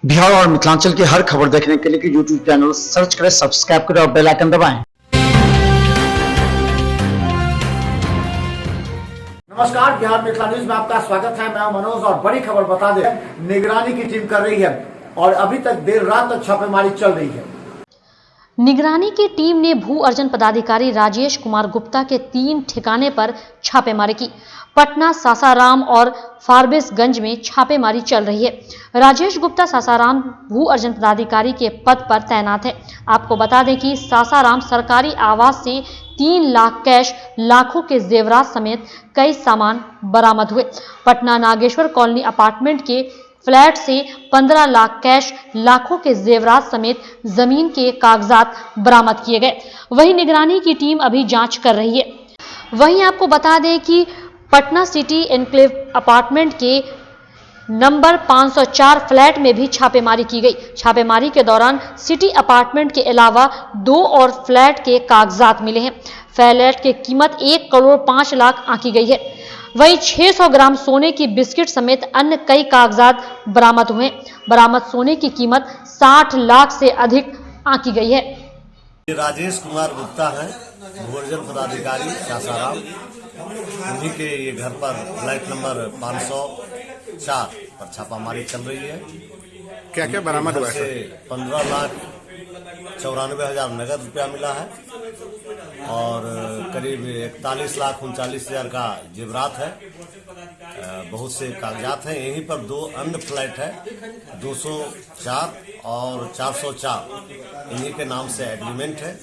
बिहार और मिथिलांचल की हर खबर देखने के लिए यूट्यूब चैनल सर्च करें, सब्सक्राइब करें और बेल आइकन दबाएं। नमस्कार, बिहार मिथिला न्यूज में आपका स्वागत है। मैं मनोज और बड़ी खबर बता दें, निगरानी की टीम कर रही है और अभी तक देर रात तक छापेमारी चल रही है। निगरानी की टीम ने भू अर्जन पदाधिकारी राजेश कुमार गुप्ता के 3 ठिकाने पर छापेमारी की। पटना, सासाराम और फारबिसगंज में छापेमारी चल रही है। राजेश गुप्ता सासाराम भू अर्जन पदाधिकारी के पद पर तैनात है। आपको बता दें कि सासाराम सरकारी आवास से 3 लाख कैश, लाखों के जेवरात समेत कई सामान बरामद हुए। पटना नागेश्वर कॉलोनी अपार्टमेंट के फ्लैट से 15 लाख कैश, लाखों के जेवरात समेत जमीन के कागजात बरामद किए गए। वहीं निगरानी की टीम अभी जांच कर रही है। वहीं आपको बता दें कि पटना सिटी एनक्लेव अपार्टमेंट के नंबर 504 फ्लैट में भी छापेमारी की गई। छापेमारी के दौरान सिटी अपार्टमेंट के अलावा 2 और फ्लैट के कागजात मिले हैं। फ्लैट की कीमत 1 करोड़ 5 लाख आंकी गई है। वहीं 600 ग्राम सोने की बिस्किट समेत अन्य कई कागजात बरामद हुए। बरामद सोने की कीमत 60 लाख से अधिक आंकी गई है। राजेश कुमार गुप्ता हैं, भू अर्जन पदाधिकारी सासाराम। उन्हीं के ये घर पर फ्लैट नंबर 504 पर छापामारी चल रही है। क्या क्या बरामद हुआ है? 15,94,000 नगद रुपया मिला है और करीब 41,39,000 का जेवरात है। बहुत से कागजात हैं। यहीं पर 2 अन्य फ्लैट है, 204 और 404, इन्हीं के नाम से एग्रीमेंट है।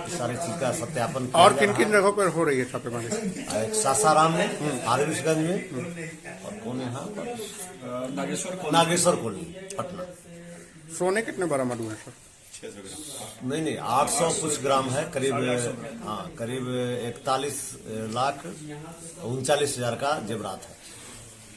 सारी चीज का सत्यापन किया और किन किन जगहों पर हो रही है छापेमारी? एक सासाराम में, फारबिसगंज में और कौन यहाँ पर नागेश्वर कॉलोनी पटना। सोने कितने बरामद हुए सर? नहीं 800 कुछ ग्राम है, करीब 41,39,000 का जेवरात है।